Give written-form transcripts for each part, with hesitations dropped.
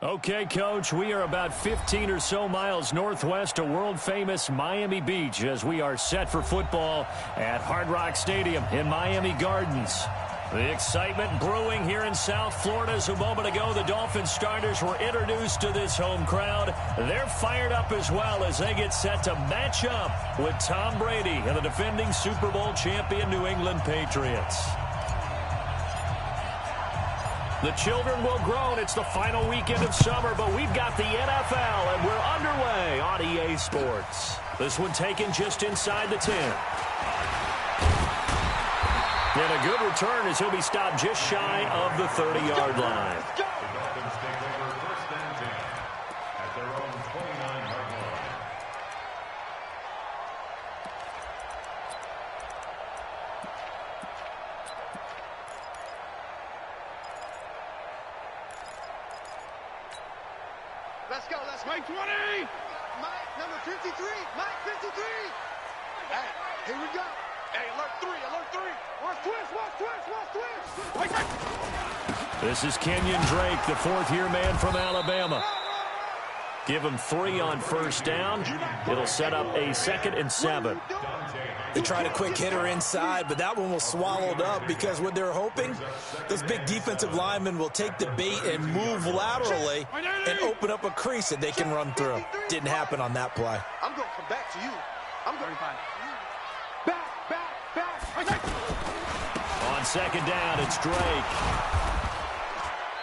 Okay, Coach, we are about 15 or so miles northwest of world-famous Miami Beach as we are set for football at Hard Rock Stadium in Miami Gardens. The excitement brewing here in South Florida as a moment ago the Dolphins starters were introduced to this home crowd. They're fired up as well as they get set to match up with Tom Brady and the defending Super Bowl champion New England Patriots. The children will groan. It's the final weekend of summer, but we've got the NFL, and we're underway on EA Sports. This one taken just inside the 10. And a good return as he'll be stopped just shy of the 30-yard line. Let's go, Mike 20! Mike, number 53! Mike, 53! Hey, here we go! Hey, alert 3, alert 3! Watch twist! This is Kenyon Drake, the fourth-year man from Alabama. Give him 3 on first down. It'll set up a 2nd and 7. They tried a quick hitter inside, but that one was swallowed up because what they're hoping, those big defensive linemen will take the bait and move laterally and open up a crease that they can run through. Didn't happen on that play. I'm going to come back to you. I'm going to find back. On 2nd down, it's Drake.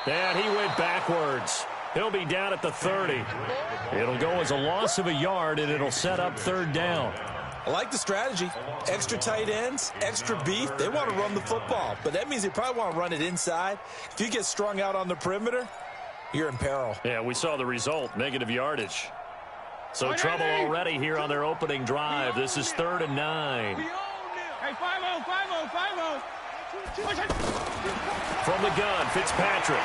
And he went backwards. He'll be down at the 30. It'll go as a loss of a yard, and it'll set up 3rd down. I like the strategy. Extra tight ends, extra beef. They want to run the football, but that means they probably want to run it inside. If you get strung out on the perimeter, you're in peril. Yeah, we saw the result, negative yardage. So trouble already here on their opening drive. This is 3rd and 9. Hey, 5-0. From the gun, Fitzpatrick.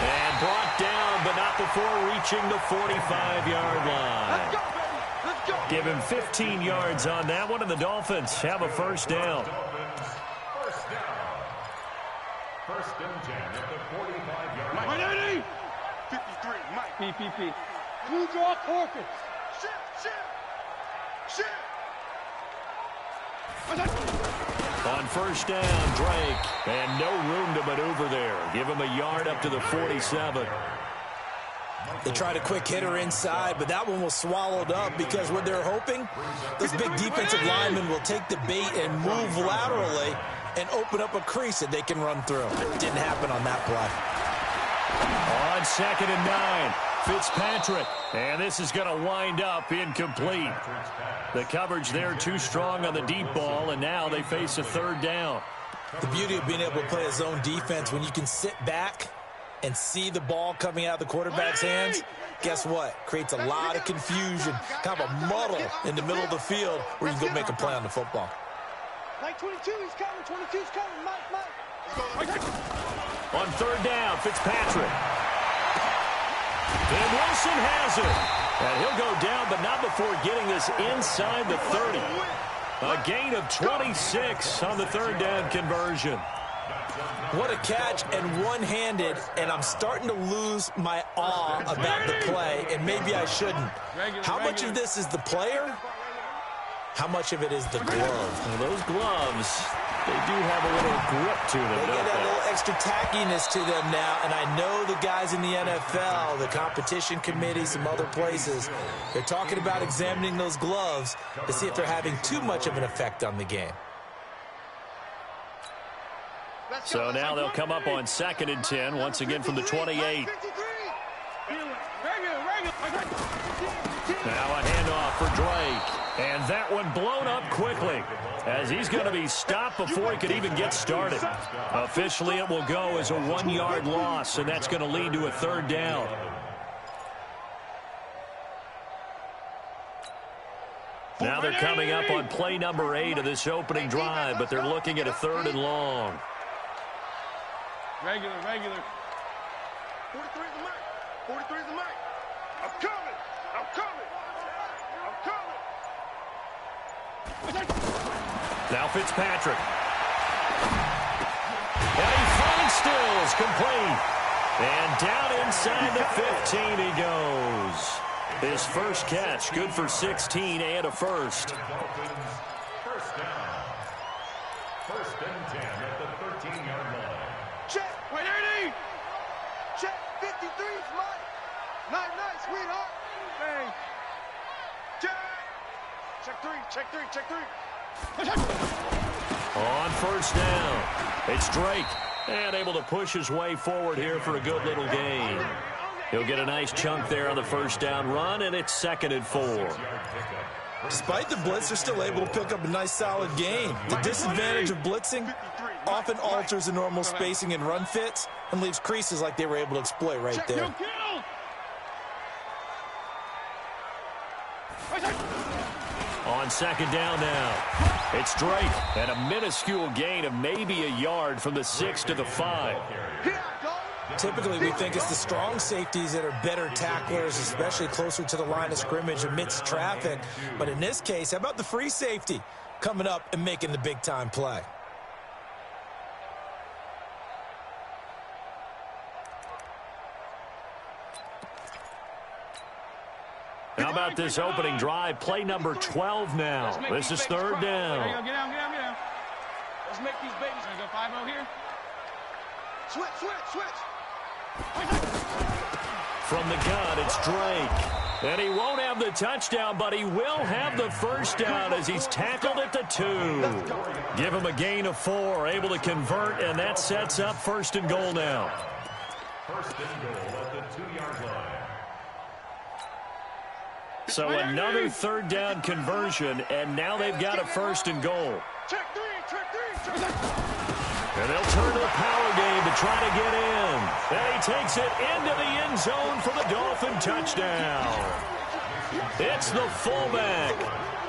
And brought down, but not before reaching the 45-yard line. Give him 15 yards on that one, and the Dolphins have a 1st down. First and 10 at the 45-yard line. Mike 80! 53, Mike. PPP. Blue draw Corkins. Shit! On 1st down, Drake. And no room to maneuver there. Give him a yard up to the 47. They tried a quick hitter inside, but that one was swallowed up because what they're hoping, those big defensive linemen will take the bait and move laterally and open up a crease that they can run through. Didn't happen on that play. On 2nd and 9, Fitzpatrick. And this is going to wind up incomplete. The coverage there too strong on the deep ball, and now they face a 3rd down. The beauty of being able to play a zone defense when you can sit back and see the ball coming out of the quarterback's hands, guess what? Creates a lot of confusion, kind of a muddle in the middle of the field where you can go make a play on the football. Mike 22, he's coming. 22's coming. Mike. On 3rd down, Fitzpatrick. And Wilson has it. And he'll go down, but not before getting this inside the 30. A gain of 26 on the 3rd down conversion. What a catch, and one-handed, and I'm starting to lose my awe about the play, and maybe I shouldn't. How much of this is the player? How much of it is the glove? Well, those gloves, they do have a little grip to them, They don't get that they? little extra tackiness to them now, and I know the guys in the NFL, the competition committee, some other places, they're talking about examining those gloves to see if they're having too much of an effect on the game. So now they'll come up on 2nd and 10, once again from the 28. Now a handoff for Drake. And that one blown up quickly as he's going to be stopped before he could even get started. Officially, it will go as a 1-yard loss, and that's going to lead to a 3rd down. Now they're coming up on play number 8 of this opening drive, but they're looking at a 3rd and long. Regular. 43 is the mic. 43 is the mic. I'm coming. Now Fitzpatrick. And he finds Stills complete. And down inside the 15 he goes. His first catch, good for 16 and a first. First down. First and 10 at the 13-yard line. Check. 180. Check. 53's mine. Night, sweetheart. Hey. Check. Check three. Check three. On first down, it's Drake. And able to push his way forward here for a good little gain. He'll get a nice chunk there on the first down run, and it's 2nd and 4. Despite the blitz, they're still able to pick up a nice, solid gain. The disadvantage of blitzing often alters the normal spacing and run fits and leaves creases like they were able to exploit right there. On 2nd down now, it's Drake, and a minuscule gain of maybe a yard from the 6 to the 5. Typically, we think it's the strong safeties that are better tacklers, especially closer to the line of scrimmage amidst traffic. But in this case, how about the free safety coming up and making the big-time play? How about this opening drive? Play number 12 now. This is 3rd down. Get down. Let's make these babies. Go 5-0 here. Switch. From the gun, it's Drake. And he won't have the touchdown, but he will have the first down as he's tackled at the 2. Give him a gain of 4, able to convert, and that sets up 1st and goal now. First and goal at the 2-yard line. So another 3rd down conversion, and now they've got a 1st and goal. Check three. And they'll turn to the power game to try to get in. And he takes it into the end zone for the Dolphin touchdown. It's the fullback.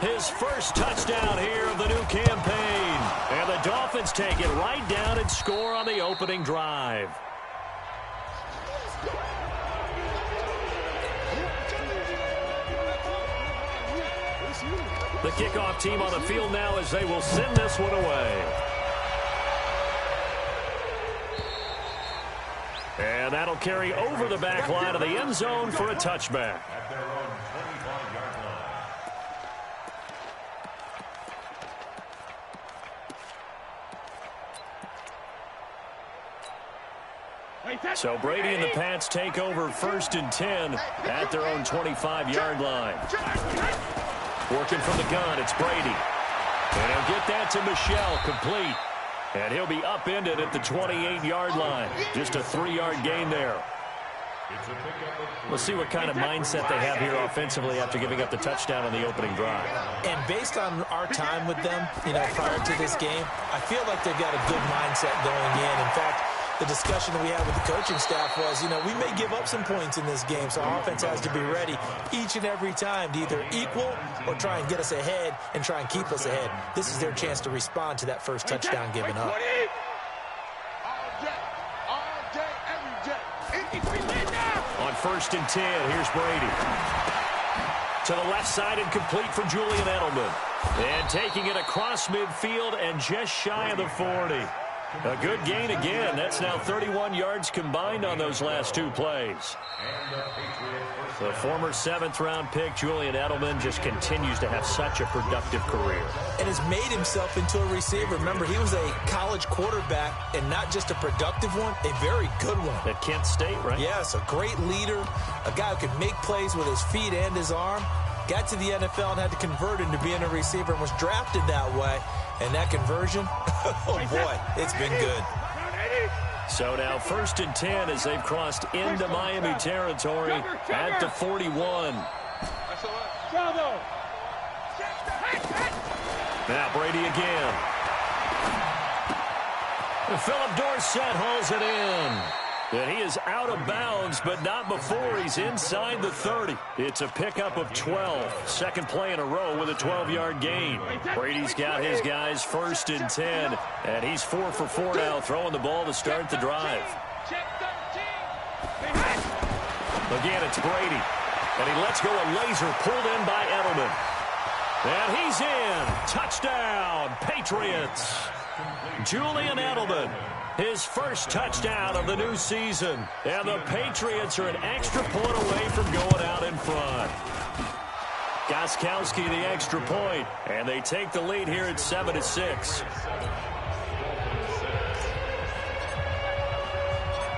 His first touchdown here of the new campaign. And the Dolphins take it right down and score on the opening drive. The kickoff team on the field now as they will send this one away. And that'll carry over the back line of the end zone for a touchback. At their own 25-yard line. So Brady and the Pats take over 1st and 10 at their own 25-yard line. Working from the gun, it's Brady. And he'll get that to Michelle, complete. And he'll be upended at the 28-yard line. Just a 3-yard gain there. We'll see what kind of mindset they have here offensively after giving up the touchdown on the opening drive. And based on our time with them, prior to this game, I feel like they've got a good mindset going in. In fact, the discussion that we had with the coaching staff was, we may give up some points in this game, so our offense has to be ready each and every time to either equal or try and get us ahead and try and keep us ahead. This is their chance to respond to that first touchdown given up. On 1st and 10, here's Brady. To the left side and complete for Julian Edelman. And taking it across midfield and just shy of the 40. A good gain again. That's now 31 yards combined on those last 2 plays. The former 7th-round pick, Julian Edelman, just continues to have such a productive career. And has made himself into a receiver. Remember, he was a college quarterback, and not just a productive one, a very good one. At Kent State, right? Yes, a great leader, a guy who can make plays with his feet and his arm. Got to the NFL and had to convert into being a receiver and was drafted that way. And that conversion, oh boy, it's been good. So now 1st and 10 as they've crossed into Miami territory at the 41. Now Brady again. Philip Dorsett hauls it in. And he is out of bounds, but not before he's inside the 30. It's a pickup of 12. Second play in a row with a 12-yard gain. Brady's got his guys 1st and 10, and he's 4 for 4 now, throwing the ball to start the drive. Again, it's Brady, and he lets go a laser pulled in by Edelman. And he's in. Touchdown, Patriots. Julian Edelman His first touchdown of the new season. And the Patriots are an extra point away from going out in front. Gostkowski the extra point, and they take the lead here at 7-6.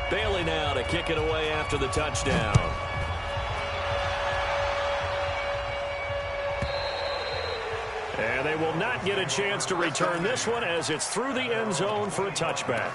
Bailey now to kick it away after the touchdown. And they will not get a chance to return this one as it's through the end zone for a touchback.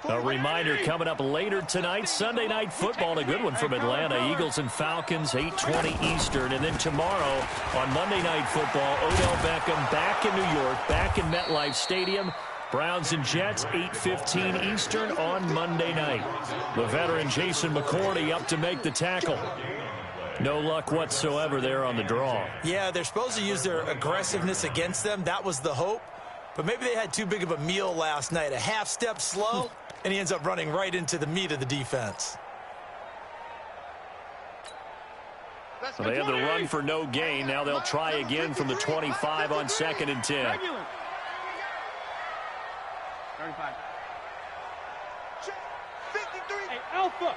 A reminder coming up later tonight, Sunday Night Football, a good one from Atlanta. Eagles and Falcons, 8:20 Eastern. And then tomorrow on Monday Night Football, Odell Beckham back in New York, back in MetLife Stadium. Browns and Jets, 8:15 Eastern on Monday night. The veteran Jason McCourty up to make the tackle. No luck whatsoever there on the draw. Yeah, they're supposed to use their aggressiveness against them. That was the hope. But maybe they had too big of a meal last night. A half step slow, and he ends up running right into the meat of the defense. So they had the run for no gain. Now they'll try again from the 25 on 2nd and 10. 35. 53. Hey, Alpha.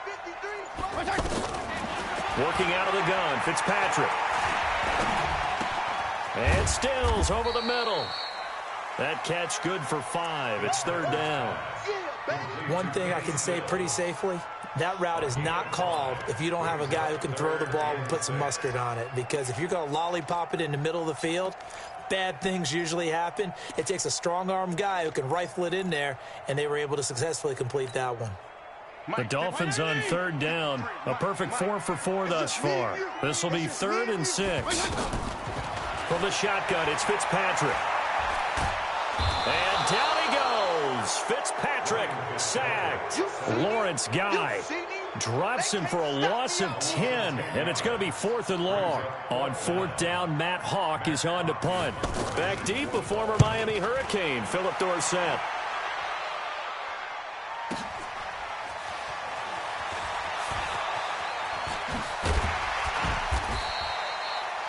53. Working out of the gun, Fitzpatrick. And Stills over the middle. That catch good for 5. It's 3rd down. One thing I can say pretty safely, that route is not called if you don't have a guy who can throw the ball and put some mustard on it. Because if you're going to lollipop it in the middle of the field, bad things usually happen. It takes a strong-arm guy who can rifle it in there, and they were able to successfully complete that one. The Dolphins on 3rd down. A perfect 4 for 4 thus far. This will be 3rd and 6. From the shotgun, it's Fitzpatrick. And down he goes. Fitzpatrick sacked. Lawrence Guy drops him for a loss of 10, and it's going to be 4th and long. On 4th down, Matt Hawk is on to punt. Back deep, a former Miami Hurricane, Philip Dorsett.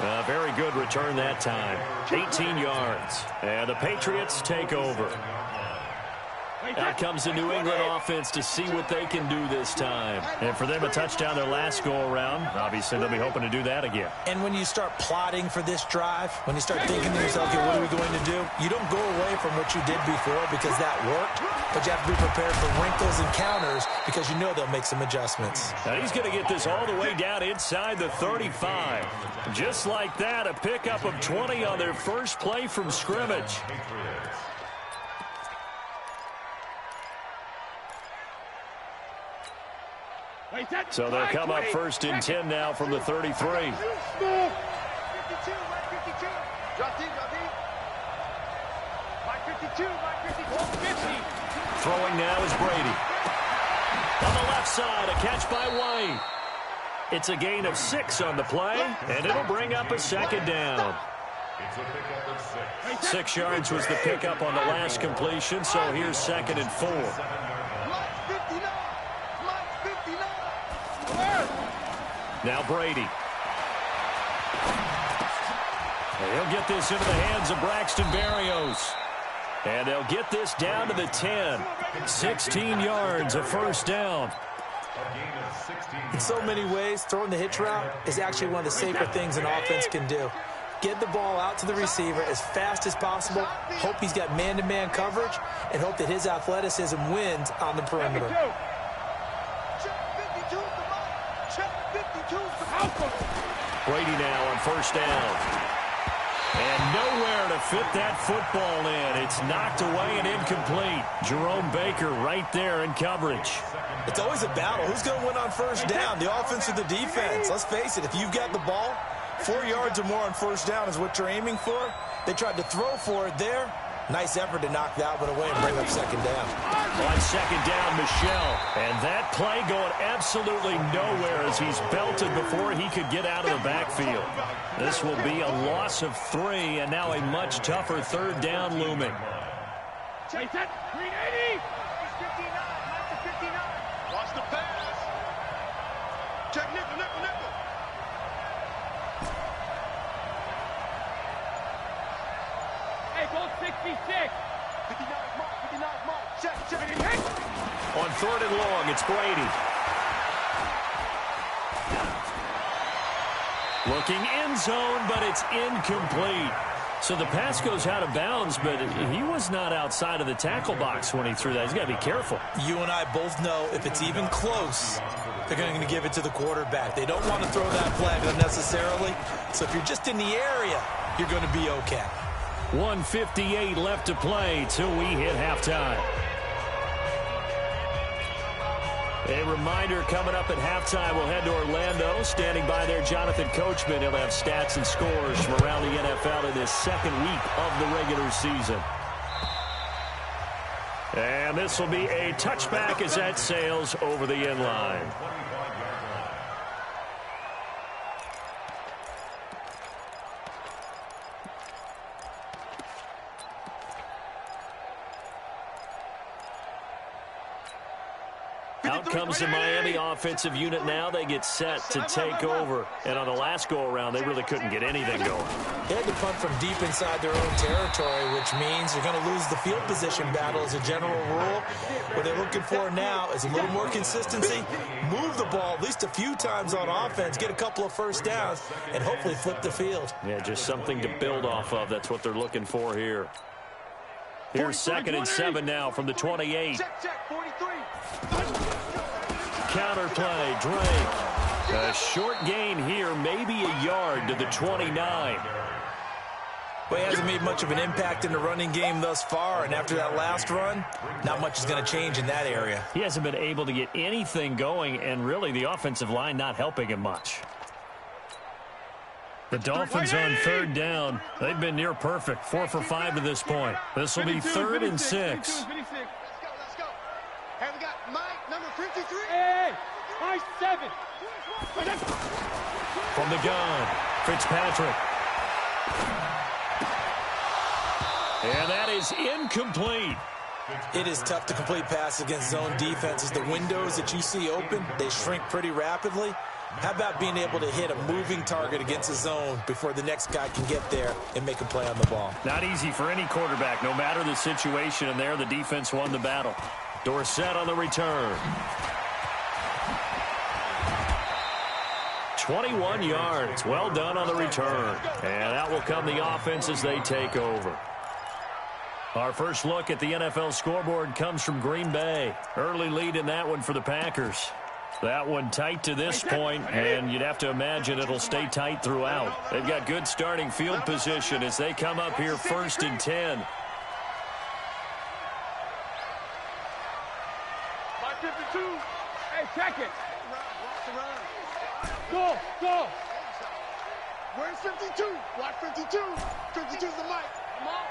A very good return that time. 18 yards. And the Patriots take over. Out comes the New England offense to see what they can do this time. And for them, a touchdown their last go-around. Obviously, they'll be hoping to do that again. And when you start plotting for this drive, when you start thinking to yourself, okay, what are we going to do? You don't go away from what you did before because that worked, but you have to be prepared for wrinkles and counters because you know they'll make some adjustments. Now he's going to get this all the way down inside the 35. Just like that, a pickup of 20 on their first play from scrimmage. So they'll come up 1st and 10 now from the 33. 52, right 52. Drop deep, drop deep. Right 52, right 52, 50. Throwing now is Brady. On the left side, a catch by White. It's a gain of 6 on the play, and it'll bring up a 2nd down. 6 yards was the pickup on the last completion, so here's 2nd and 4. Now Brady. And he'll get this into the hands of Braxton Berrios. And they'll get this down to the 10. 16 yards, a 1st down. In so many ways, throwing the hitch route is actually one of the safer things an offense can do. Get the ball out to the receiver as fast as possible, hope he's got man-to-man coverage, and hope that his athleticism wins on the perimeter. Brady now on 1st down. And nowhere to fit that football in. It's knocked away and incomplete. Jerome Baker right there in coverage. It's always a battle. Who's going to win on 1st down, the offense or the defense? Let's face it, if you've got the ball, 4 yards or more on 1st down is what you're aiming for. They tried to throw for it there. Nice effort to knock that one away and bring up 2nd down. On 2nd down, Michel. And that play going absolutely nowhere as he's belted before he could get out of the backfield. This will be a loss of 3, and now a much tougher 3rd down looming. Chase that. 380. 59. 59. Watch the pass. Check nickel, nickel, nickel. Goal 66. 59 mark, 59 mark. Check. On 3rd and long, it's Brady. Looking end zone, but it's incomplete. So the pass goes out of bounds, but he was not outside of the tackle box when he threw that. He's got to be careful. You and I both know if it's even close, they're going to give it to the quarterback. They don't want to throw that flag unnecessarily. So if you're just in the area, you're going to be okay. 1:58 left to play till we hit halftime. A reminder, coming up at halftime, we'll head to Orlando. Standing by there, Jonathan Coachman. He'll have stats and scores from around the NFL in this second week of the regular season. And this will be a touchback as that sails over the end line. Out comes the Miami offensive unit now. They get set to take over. And on the last go-around, they really couldn't get anything going. They had to punt from deep inside their own territory, which means you're going to lose the field position battle as a general rule. What they're looking for now is a little more consistency, move the ball at least a few times on offense, get a couple of first downs, and hopefully flip the field. Yeah, just something to build off of. That's what they're looking for here. Here's 2nd and 7 now from the 28. Check, 43. Counter play, Drake. A short gain here, maybe a yard to the 29. Well, he hasn't made much of an impact in the running game thus far, and after that last run, not much is going to change in that area. He hasn't been able to get anything going, and really the offensive line not helping him much. The Dolphins on 3rd down. They've been near perfect, 4 for 5 to this point. This will be 3rd and 6. Let's go. Hey, we got Mike, number 53. Hey, Mike 7. From the gun, Fitzpatrick. And that is incomplete. It is tough to complete passes against zone defenses. The windows that you see open, they shrink pretty rapidly. How about being able to hit a moving target against a zone before the next guy can get there and make a play on the ball? Not easy for any quarterback, no matter the situation, and there the defense won the battle. Dorsett on the return. 21 yards. Well done on the return. And that will come the offense as they take over. Our first look at the NFL scoreboard comes from Green Bay. Early lead in that one for the Packers. That one tight to this point, and you'd have to imagine it'll stay tight throughout. They've got good starting field position as they come up here 1st and 10. Mike 52. Hey, check it. Go. Where's 52? Watch 52. 52's the mic. Come on.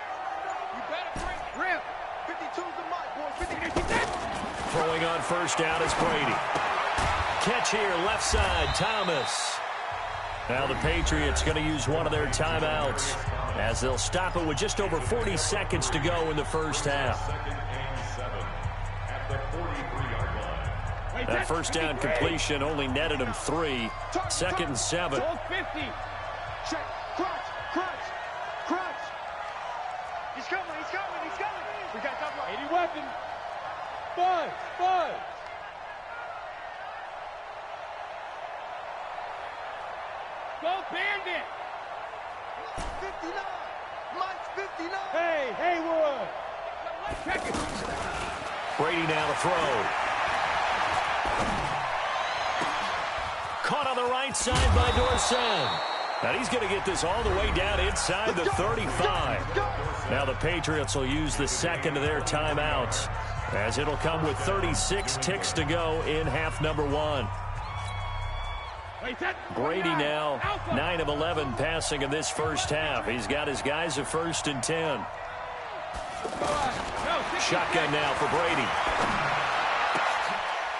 You better bring Rip. 52's the mic, boy. 50. Throwing on 1st down is Brady. Catch here, left side, Thomas. Now the Patriots going to use one of their timeouts as they'll stop it with just over 40 seconds to go in the first half. That 1st down completion only netted him 3. 2nd and 7. 50. Check. Crunch. He's coming. We got double 80 weapon. Bud. Go Bandit. 59. Mike's 59. Hey, Haywood. Check it. Brady now to throw. Caught on the right side by Dorsett. And he's going to get this all the way down inside the 35. Now the Patriots will use the 2nd of their timeouts as it'll come with 36 ticks to go in half number 1. Brady now 9 of 11 passing in this first half. He's got his guys at 1st and 10. Shotgun now for Brady.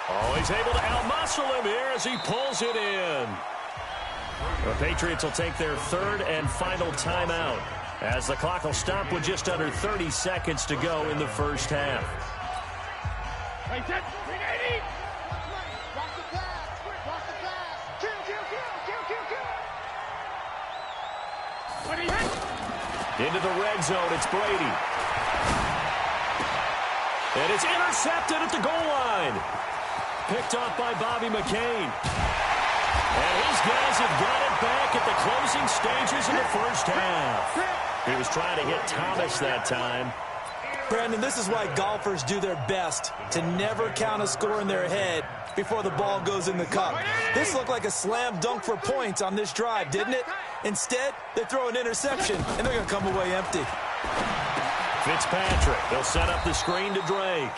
Oh, he's able to outmuscle him here as he pulls it in. The Patriots will take their 3rd and final timeout as the clock will stop with just under 30 seconds to go in the first half. Into the red zone, it's Brady. And it's intercepted at the goal line. Picked off by Bobby McCain. And his guys have got it back at the closing stages of the first half. He was trying to hit Thomas that time. Brandon, this is why golfers do their best to never count a score in their head before the ball goes in the cup. This looked like a slam dunk for points on this drive, didn't it? Instead, they throw an interception, and they're going to come away empty. Fitzpatrick, they'll set up the screen to Drake.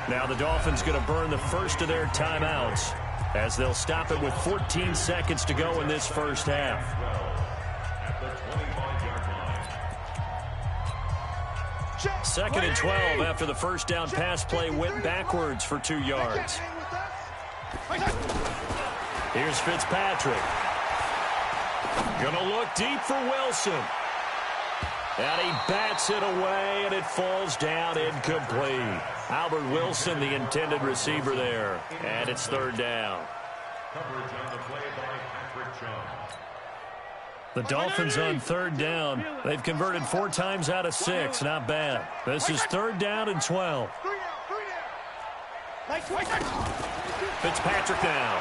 Now the Dolphins going to burn the first of their timeouts as they'll stop it with 14 seconds to go in this first half. Second and 12 after the first down pass play went backwards for 2 yards. Here's Fitzpatrick. Gonna look deep for Wilson. And he bats it away, and it falls down incomplete. Albert Wilson, the intended receiver there. And it's third down. Coverage on the play by Patrick Chung. The Dolphins on third down. They've converted 4 times out of 6. Not bad. This is third down and 12. Fitzpatrick now.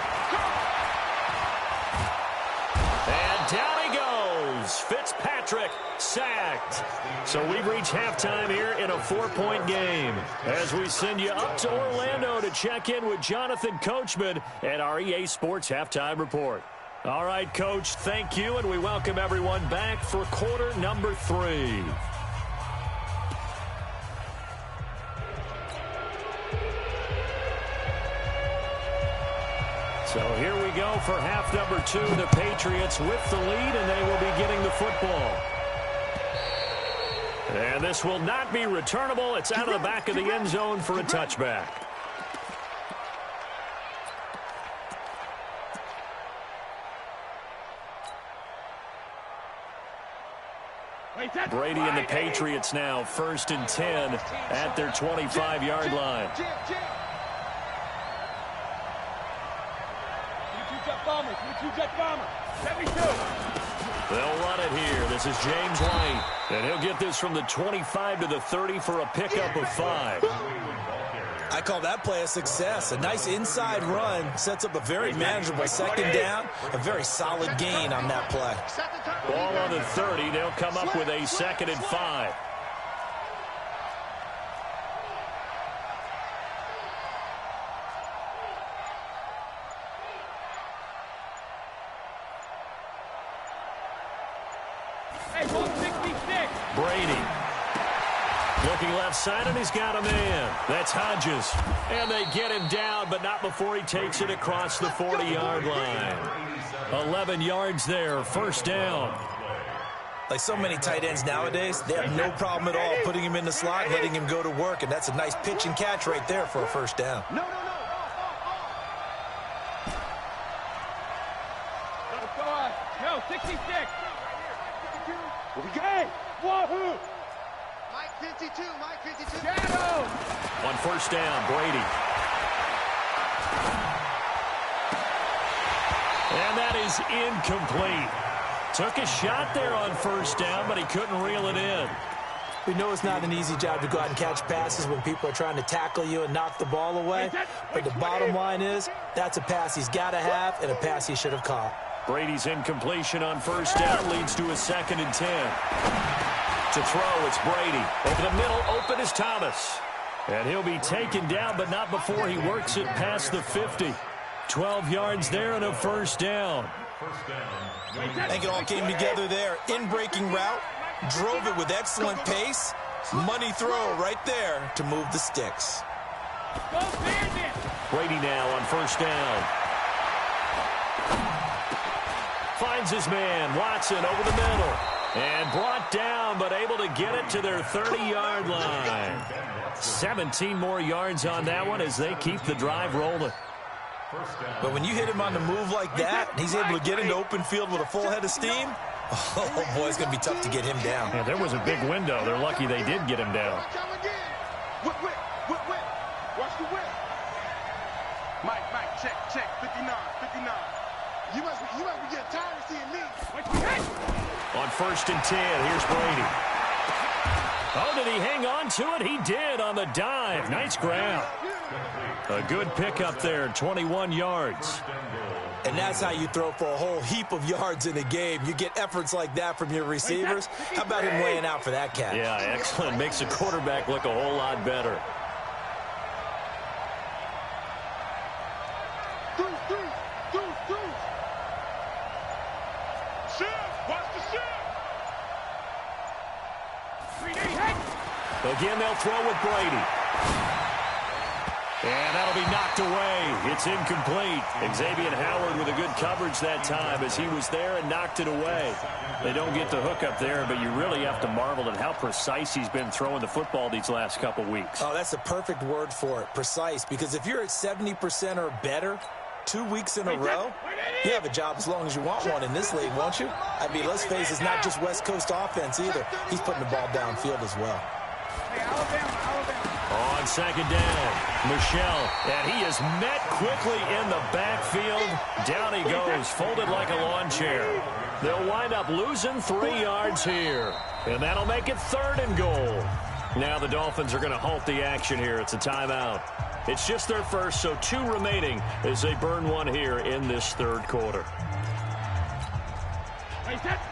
And down he goes. Fitzpatrick sacked. So we've reached halftime here in a 4-point game as we send you up to Orlando to check in with Jonathan Coachman at our EA Sports Halftime Report. All right, Coach, thank you, and we welcome everyone back for quarter number 3. So here we go for half number 2. The Patriots with the lead, and they will be getting the football. And this will not be returnable. It's out of the back of the end zone for a touchback. Brady and the Patriots now first and 10 at their 25-yard line. They'll run it here. This is James White. And he'll get this from the 25 to the 30 for a pickup of 5. I call that play a success. A nice inside run sets up a very manageable second down. A very solid gain on that play. Ball on the 30. They'll come up with a second and 5. Brady. Looking left side, and he's got a man. That's Hodges. And they get him down, but not before he takes it across the 40-yard line. 11 yards there, first down. Like so many tight ends nowadays, they have no problem at all putting him in the slot and letting him go to work, and that's a nice pitch and catch right there for a first down. No, 66. Okay. Wahoo! Mike 52, Mike 52. Shadow! On first down, Brady. And that is incomplete. Took a shot there on first down, but he couldn't reel it in. We know it's not an easy job to go out and catch passes when people are trying to tackle you and knock the ball away. But the bottom line is, that's a pass he's got to have and a pass he should have caught. Brady's incompletion on first down leads to a second and 10. To throw, it's Brady. Over the middle, open is Thomas. And he'll be taken down, but not before he works it past the 50. 12 yards there and a first down. I think it all came together there. In-breaking route, drove it with excellent pace. Money throw right there to move the sticks. Brady now on first down. Finds his man, Watson, over the middle. And brought down, but able to get it to their 30-yard line. 17 more yards on that one as they keep the drive rolling. But when you hit him on the move like that, he's able to get into open field with a full head of steam, oh, boy, it's going to be tough to get him down. Yeah, there was a big window. They're lucky they did get him down. Whip. Watch the whip. Mike, check. 59. You must be getting tired of seeing me. On 1st and 10, here's Brady. Oh, did he hang on to it? He did on the dive. Nice grab. A good pickup there, 21 yards. And that's how you throw for a whole heap of yards in a game. You get efforts like that from your receivers. How about him laying out for that catch? Yeah, excellent. Makes the quarterback look a whole lot better. Again, they'll throw with Brady. And that'll be knocked away. It's incomplete. Xavier Howard with a good coverage that time as he was there and knocked it away. They don't get the hook up there, but you really have to marvel at how precise he's been throwing the football these last couple weeks. Oh, that's the perfect word for it, precise. Because if you're at 70% or better 2 weeks in a row, you have a job as long as you want one in this league, won't you? I mean, let's face it, it's not just West Coast offense either. He's putting the ball downfield as well. On 2nd down, Michelle, and he is met quickly in the backfield. Down he goes, folded like a lawn chair. They'll wind up losing 3 yards here, and that'll make it 3rd and goal. Now the Dolphins are going to halt the action here. It's a timeout. It's just their first, so 2 remaining as they burn 1 here in this 3rd quarter.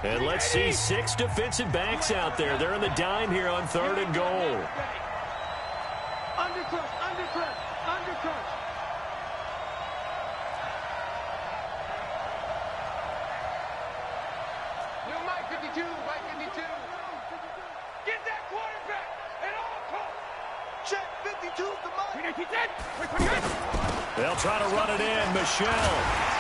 And let's see 6 defensive backs out there. They're in the dime here on 3rd and goal. Undercrush, undercrush, undercrush. New Mike 52, Mike 52. Get that quarterback at all costs. Check 52's the Mike. They'll try to run it in. Michelle.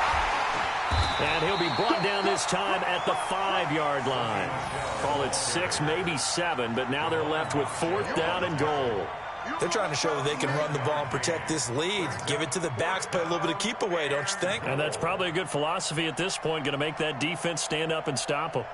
And he'll be brought down this time at the 5-yard line. Call it 6, maybe 7, but now they're left with 4th down and goal. They're trying to show that they can run the ball and protect this lead. Give it to the backs, play a little bit of keep away, don't you think? And that's probably a good philosophy at this point, going to make that defense stand up and stop them.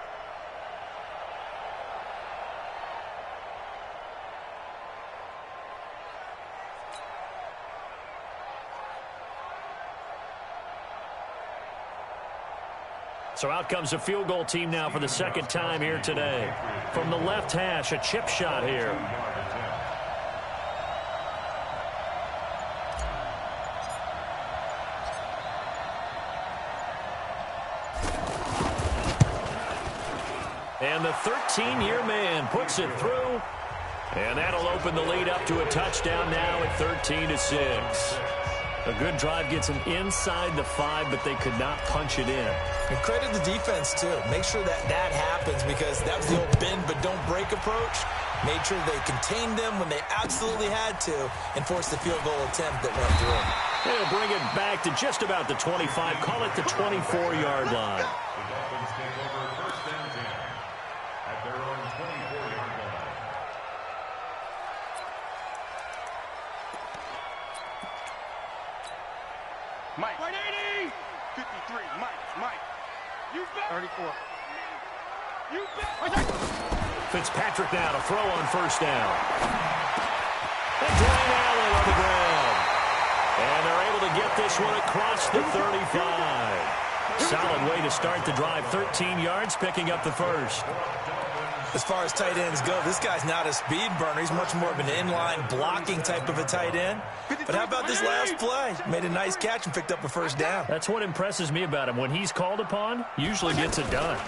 So out comes the field goal team now for the 2nd time here today. From the left hash, a chip shot here. And the 13-year man puts it through. And that'll open the lead up to a touchdown now at 13-6. A good drive gets them inside the 5, but they could not punch it in. And credit the defense, too. Make sure that happens because that was the old bend but don't break approach. Made sure they contained them when they absolutely had to and forced the field goal attempt that went through. They'll bring it back to just about the 25. Call it the 24-yard line. The Dolphins take over 1st and 10 at their own 24-yard line. Mike. 180. 53. Mike. You bet. 34. You bet. Fitzpatrick now to throw on 1st down. And Dwayne Allen on the ground. And they're able to get this one across the 35. Solid way to start the drive. 13 yards, picking up the 1st. As far as tight ends go, this guy's not a speed burner. He's much more of an inline blocking type of a tight end. But how about this last play? Made a nice catch and picked up a 1st down. That's what impresses me about him. When he's called upon, usually gets it done.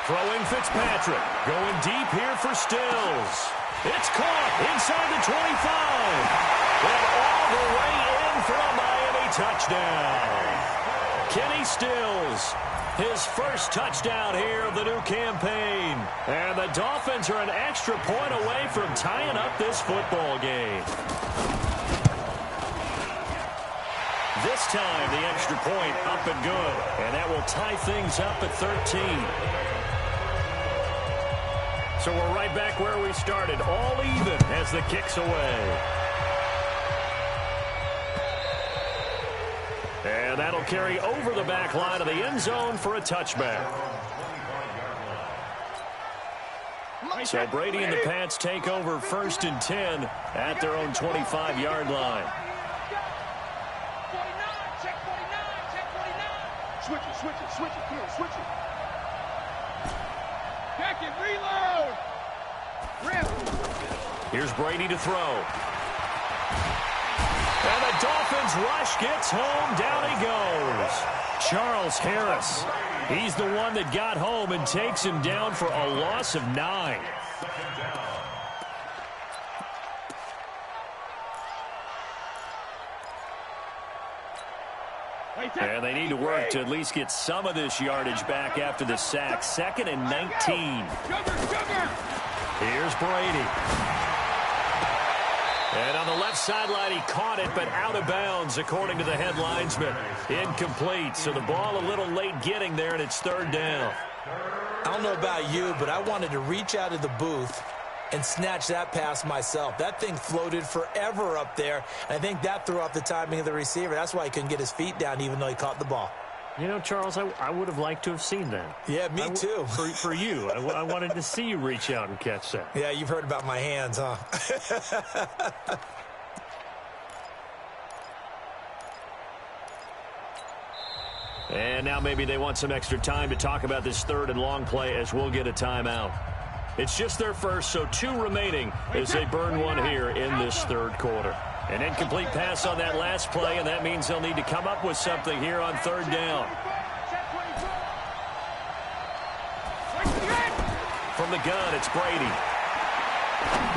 Throwing Fitzpatrick. Going deep here for Stills. It's caught inside the 25. And all the way in for a Miami touchdown. Kenny Stills. His 1st touchdown here of the new campaign. And the Dolphins are an extra point away from tying up this football game. This time, the extra point up and good. And that will tie things up at 13. So we're right back where we started. All even as the kick's away. And that'll carry over the back line of the end zone for a touchback. So Brady and the Pats take over 1st and 10 at their own 25-yard line. 49. Check 49. Check 49. Switch it. Come on, switch it. it. Reload. Rip. Here's Brady to throw. And the Dolphins rush gets home. Down he goes. Charles Harris. He's the one that got home and takes him down for a loss of 9. And they need to work to at least get some of this yardage back after the sack. 2nd and 19. Here's Brady. And on the left sideline, he caught it, but out of bounds, according to the head linesman. Incomplete, so the ball a little late getting there, and it's 3rd down. I don't know about you, but I wanted to reach out of the booth and snatch that pass myself. That thing floated forever up there. I think that threw off the timing of the receiver. That's why he couldn't get his feet down, even though he caught the ball. You know, Charles, I would have liked to have seen that. Yeah, me too. For you. I wanted to see you reach out and catch that. Yeah, you've heard about my hands, huh? And now maybe they want some extra time to talk about this 3rd and long play as we'll get a timeout. It's just their first, so 2 remaining as they burn one here in this 3rd quarter. An incomplete pass on that last play, and that means they'll need to come up with something here on 3rd down. From the gun, it's Brady.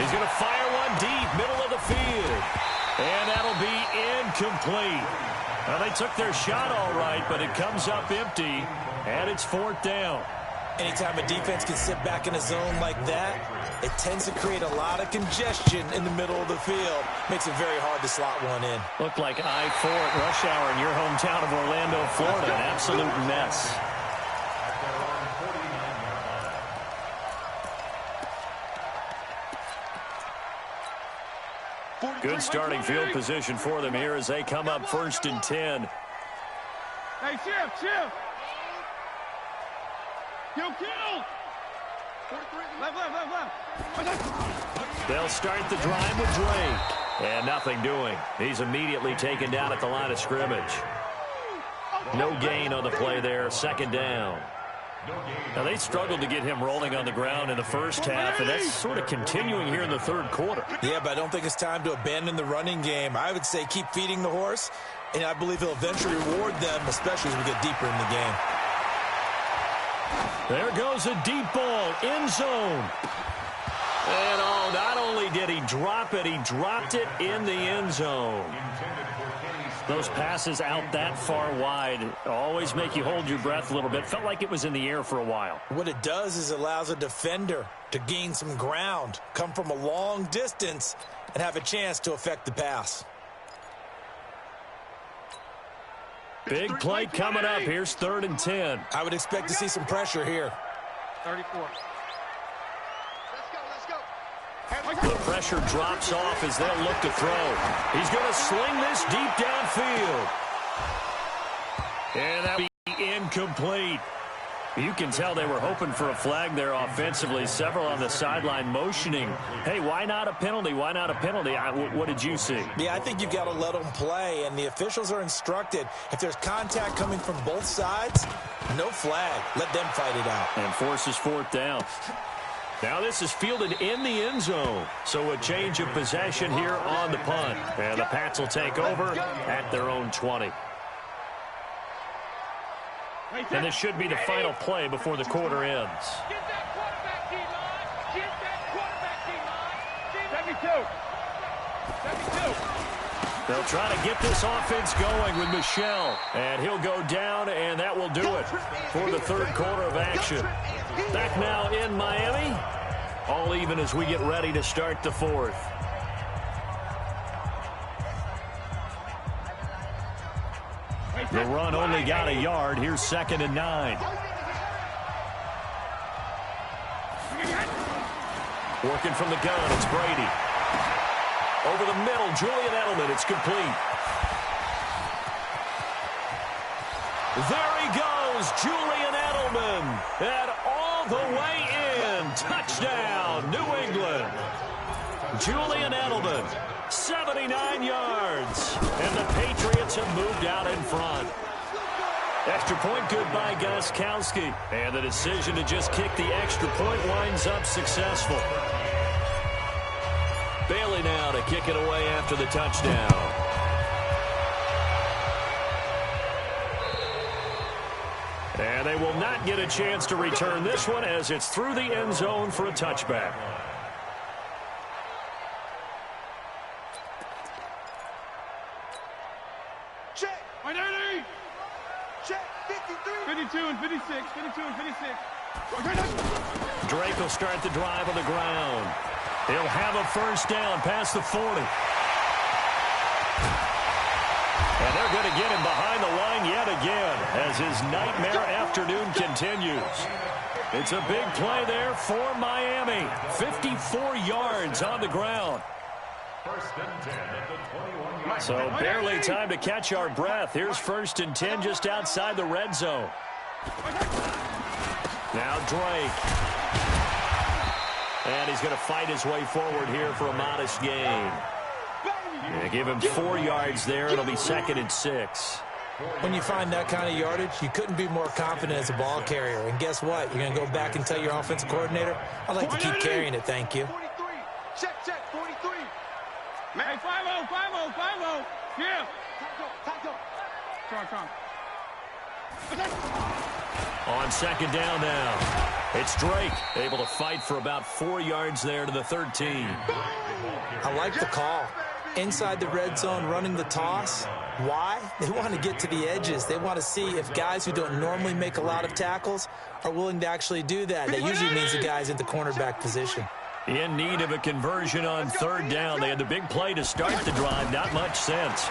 He's going to fire one deep, middle of the field. And that'll be incomplete. Well, they took their shot all right, but it comes up empty, and it's 4th down. Anytime a defense can sit back in a zone like that, it tends to create a lot of congestion in the middle of the field. Makes it very hard to slot one in. Looked like I-4 at rush hour in your hometown of Orlando, Florida. An absolute mess. Good starting field position for them here as they come up 1st and 10. Hey, Chip. Kill. Left. They'll start the drive with Drake. And nothing doing. He's immediately taken down at the line of scrimmage. No gain on the play there. 2nd down. Now, they struggled to get him rolling on the ground in the first half, and that's sort of continuing here in the 3rd quarter. Yeah, but I don't think it's time to abandon the running game. I would say keep feeding the horse, and I believe he'll eventually reward them, especially as we get deeper in the game. There goes a deep ball, end zone. And not only did he drop it, he dropped it in the end zone. Those passes out that far wide always make you hold your breath a little bit. Felt like it was in the air for a while. What it does is allows a defender to gain some ground, come from a long distance, and have a chance to affect the pass. Big play coming up. Here's 3rd and 10. I would expect to see some pressure here. 34. The pressure drops off as they'll look to throw. He's going to sling this deep downfield. And that'll be incomplete. You can tell they were hoping for a flag there offensively. Several on the sideline motioning. Hey, why not a penalty? Why not a penalty? What did you see? Yeah, I think you've got to let them play, and the officials are instructed. If there's contact coming from both sides, no flag. Let them fight it out. And forces 4th down. Now this is fielded in the end zone. So a change of possession here on the punt. And the Pats will take over at their own 20. And this should be the final play before the quarter ends. Get that quarterback D-line. Get that quarterback D-line. 72. They'll try to get this offense going with Michel. And he'll go down, and that will do it for the 3rd quarter of action. Back now in Miami. All even as we get ready to start the 4th. The run only got a yard. Here's 2nd and 9. Working from the gun, it's Brady. Over the middle, Julian Edelman. It's complete. There he goes, Julian Edelman. And all the way in. Touchdown, New England. Julian Edelman, 79 yards. And the Patriots have moved out in front. Extra point good by Gostkowski. And the decision to just kick the extra point winds up successful. Bailey now to kick it away after the touchdown. And they will not get a chance to return this one as it's through the end zone for a touchback. Check. 52 and 56. 52 and 56. Drake will start the drive on the ground. He'll have a first down past the 40. And they're going to get him behind the line yet again as his nightmare afternoon continues. It's a big play there for Miami. 54 yards on the ground. First and 10 at the 21. So barely time to catch our breath. Here's first and 10 just outside the red zone. Now Drake. And he's going to fight his way forward here for a modest gain. Yeah, give him 4 yards there. It'll be 2nd and 6. When you find that kind of yardage, you couldn't be more confident as a ball carrier. And guess what? You're going to go back and tell your offensive coordinator, I'd like to keep carrying it, thank you. 43. Check, 43. Man, 5-0. Yeah. Come on. On second down now. It's Drake able to fight for about 4 yards there to the 13. I like the call. Inside the red zone, running the toss. Why? They want to get to the edges. They want to see if guys who don't normally make a lot of tackles are willing to actually do that. That usually means the guy's at the cornerback position. In need of a conversion on third down. They had the big play to start the drive. Not much sense.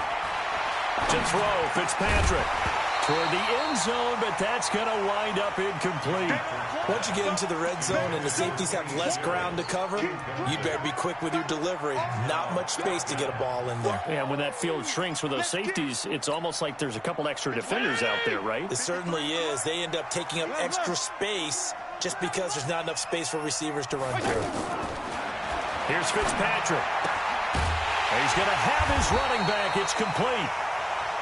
To throw, Fitzpatrick. Toward the end zone, but that's going to wind up incomplete. Once you get into the red zone and the safeties have less ground to cover, you'd better be quick with your delivery. Not much space to get a ball in there. Yeah, when that field shrinks with those safeties, it's almost like there's a couple extra defenders out there, right? It certainly is. They end up taking up extra space just because there's not enough space for receivers to run through. Here's Fitzpatrick. He's going to have his running back. It's complete.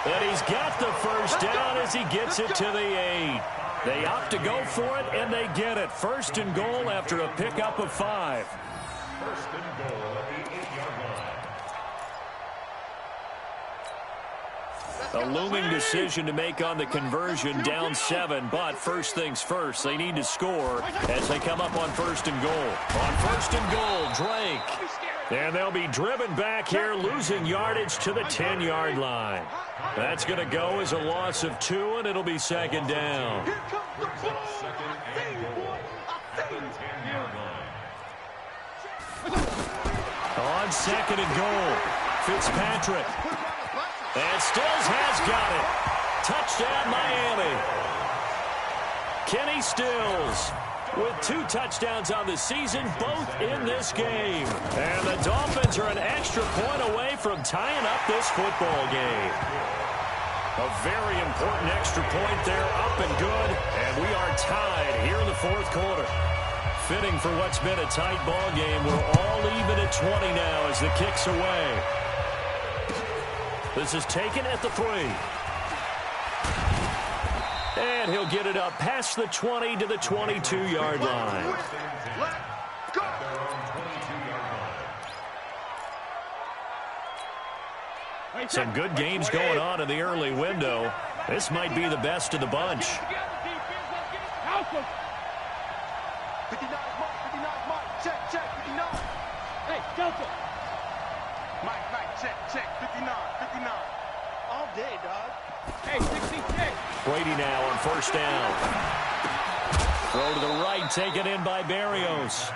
And he's got the first down as he gets it to the 8. They opt to go for it, and they get it. First and goal after a pickup of 5. First and goal at the 8-yard line. A looming decision to make on the conversion, down 7. But first things first, they need to score as they come up on first and goal. On first and goal, Drake. And they'll be driven back here, losing yardage to the 10-yard line. That's going to go as a loss of 2, and it'll be second down. Second and goal at the 10-yard line. On second and goal, Fitzpatrick. And Stills has got it. Touchdown, Miami. Kenny Stills with 2 touchdowns on the season, both in this game. And the Dolphins are an extra point away from tying up this football game. A very important extra point there, up and good. And we are tied here in the 4th quarter. Fitting for what's been a tight ball game. We're all even at 20 now as the kick's away. This is taken at the 3. And he'll get it up past the 20 to the 22-yard line. Some good games going on in the early window. This might be the best of the bunch. 59, check, 59. Hey, Delta. Mike, check, 59. All day, dog. Hey, 66. Brady now on first down. Throw to the right, taken in by Berrios.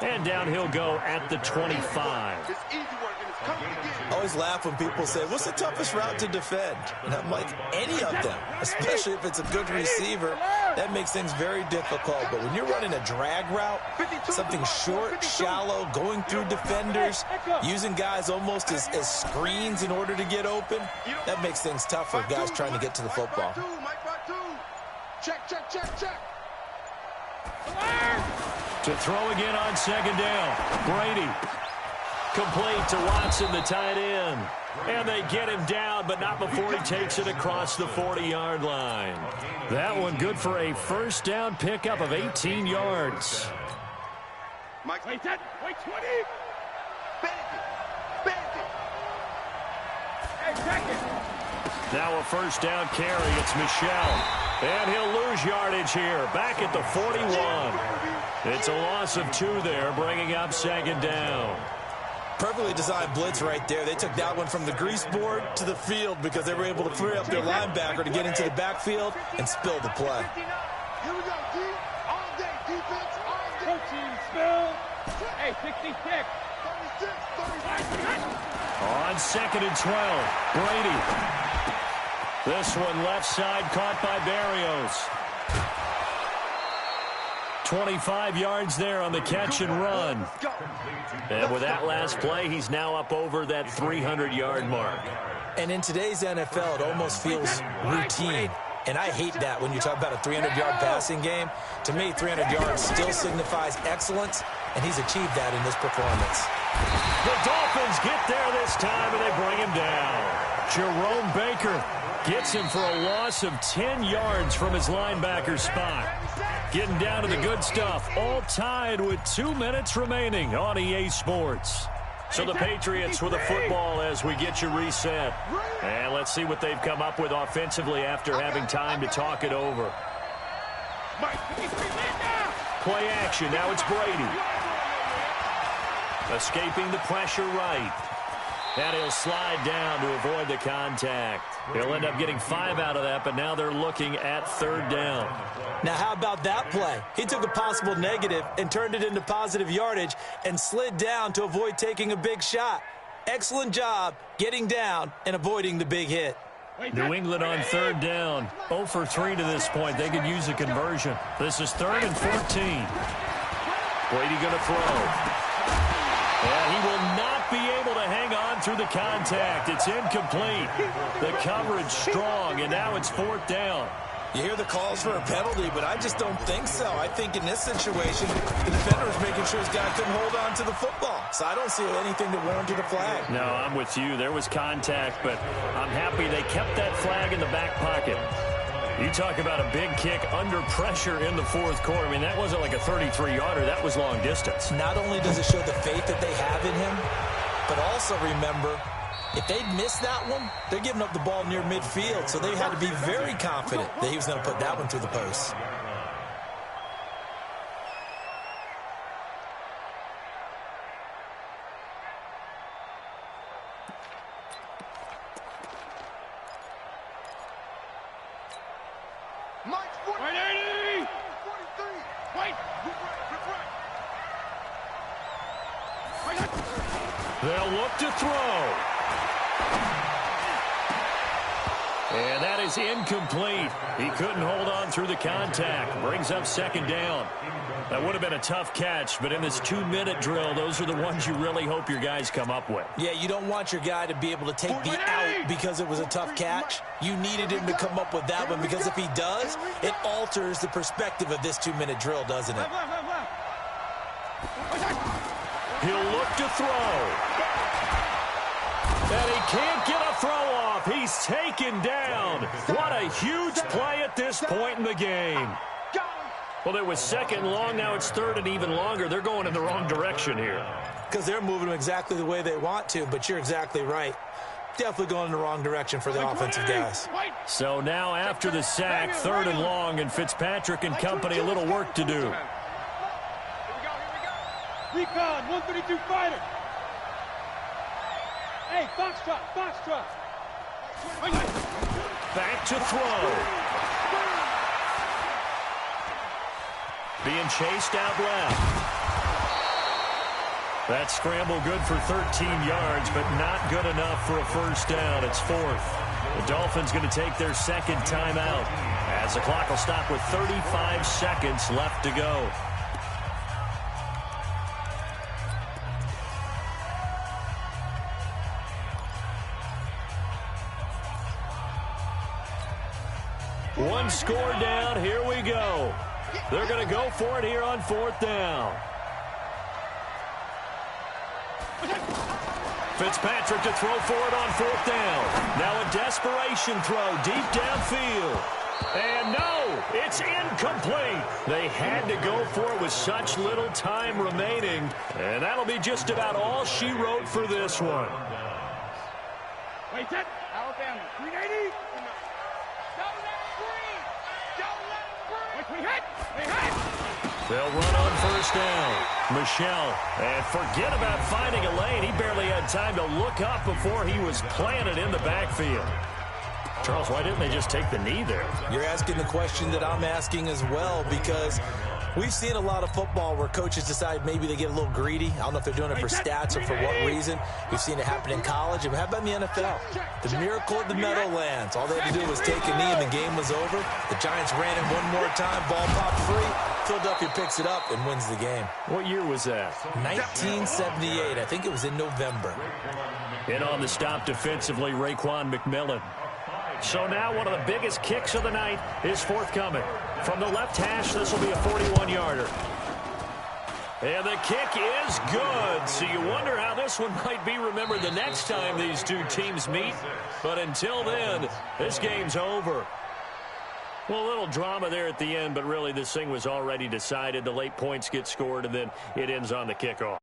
And down he'll go at the 25. It's easy work, and it's coming again. I always laugh when people say, what's the toughest route to defend? And I'm like, any of them, especially if it's a good receiver. That makes things very difficult. But when you're running a drag route, something short, shallow, going through defenders, using guys almost as screens in order to get open, that makes things tough for guys trying to get to the football. Check. To throw again on second down. Brady. Complete to Watson, the tight end. And they get him down, but not before he takes it across the 40-yard line. That one good for a first down pickup of 18 yards. Mike, wait 10, wait 20. Bandit. Hey, check it. Now a first down carry. It's Michel. And he'll lose yardage here. Back at the 41. It's a loss of 2 there, bringing up second down. Perfectly designed blitz right there. They took that one from the grease board to the field because they were able to free up their linebacker to get into the backfield and spill the play. Here we go, D. All day defense, all day. Coaching spill. Hey, 66. 36, 36. On second and 12, Brady. This one left side caught by Barrios. 25 yards there on the catch and run. And with that last play, he's now up over that 300-yard mark. And in today's NFL, it almost feels routine. And I hate that when you talk about a 300-yard passing game. To me, 300 yards still signifies excellence, and he's achieved that in this performance. The Dolphins get there this time, and they bring him down. Jerome Baker gets him for a loss of 10 yards from his linebacker spot. Getting down to the good stuff, all tied with 2 minutes remaining on EA Sports. So the Patriots with a football as we get you reset. And let's see what they've come up with offensively after having time to talk it over. Play action, now it's Brady. Escaping the pressure right. And he'll slide down to avoid the contact. He'll end up getting 5 out of that, but now they're looking at third down. Now, how about that play? He took a possible negative and turned it into positive yardage and slid down to avoid taking a big shot. Excellent job getting down and avoiding the big hit. New England on third down. 0 for 3 to this point. They could use a conversion. This is 3rd and 14. Brady going to throw. And he will not be able to hang on through the contact. It's incomplete. The coverage strong, and now it's 4th down. You hear the calls for a penalty, but I just don't think so. I think in this situation, the defender was making sure his guy couldn't hold on to the football. So I don't see anything that warranted a flag. No, I'm with you. There was contact, but I'm happy they kept that flag in the back pocket. You talk about a big kick under pressure in the 4th quarter. I mean, that wasn't like a 33-yarder. That was long distance. Not only does it show the faith that they have in him, but also remember, if they'd missed that one, they're giving up the ball near midfield, so they had to be very confident that he was going to put that one through the post. Mike, 180. 43. Wait. They'll look to throw. And that is incomplete. He couldn't hold on through the contact. Brings up second down. That would have been a tough catch, but in this 2-minute drill, those are the ones you really hope your guys come up with. Yeah, you don't want your guy to be able to take the out because it was a tough catch. You needed him to come up with that one because if he does, it alters the perspective of this 2-minute drill, doesn't it? He'll look to throw. And he can't get a throw off. He's taken down. What a huge play at this point in the game. Well, it was 2nd and long. Now it's 3rd and even longer. They're going in the wrong direction here. Because they're moving them exactly the way they want to, but you're exactly right. Definitely going in the wrong direction for the offensive guys. So now after the sack, 3rd and long, and Fitzpatrick and company a little work to do. Recon, 132 fighter. Hey, Foxtrot. Back to throw. Being chased out left. That scramble good for 13 yards, but not good enough for a first down. It's 4th. The Dolphins going to take their 2nd timeout as the clock will stop with 35 seconds left to go. One score down. Here we go. They're going to go for it here on 4th down. Fitzpatrick to throw for it on 4th down. Now a desperation throw deep downfield. And no, it's incomplete. They had to go for it with such little time remaining. And that'll be just about all she wrote for this one. Wait, set. Alabama, 380. Don't let it breathe. Don't let it breathe. Wait, we hit. They hit. They'll run on 1st down. Michelle, and forget about finding a lane. He barely had time to look up before he was planted in the backfield. Charles, why didn't they just take the knee there? You're asking the question that I'm asking as well, because we've seen a lot of football where coaches decide maybe they get a little greedy. I don't know if they're doing it for stats or for what reason. We've seen it happen in college. And how about in the NFL? The miracle of the Meadowlands. All they had to do was take a knee and the game was over. The Giants ran it one more time. Ball popped free. Philadelphia picks it up and wins the game. What year was that? 1978. I think it was in November. In on the stop defensively, Raekwon McMillan. So now one of the biggest kicks of the night is forthcoming. From the left hash, this will be a 41-yarder. And the kick is good. So you wonder how this one might be remembered the next time these two teams meet. But until then, this game's over. Well, a little drama there at the end, but really this thing was already decided. The late points get scored, and then it ends on the kickoff.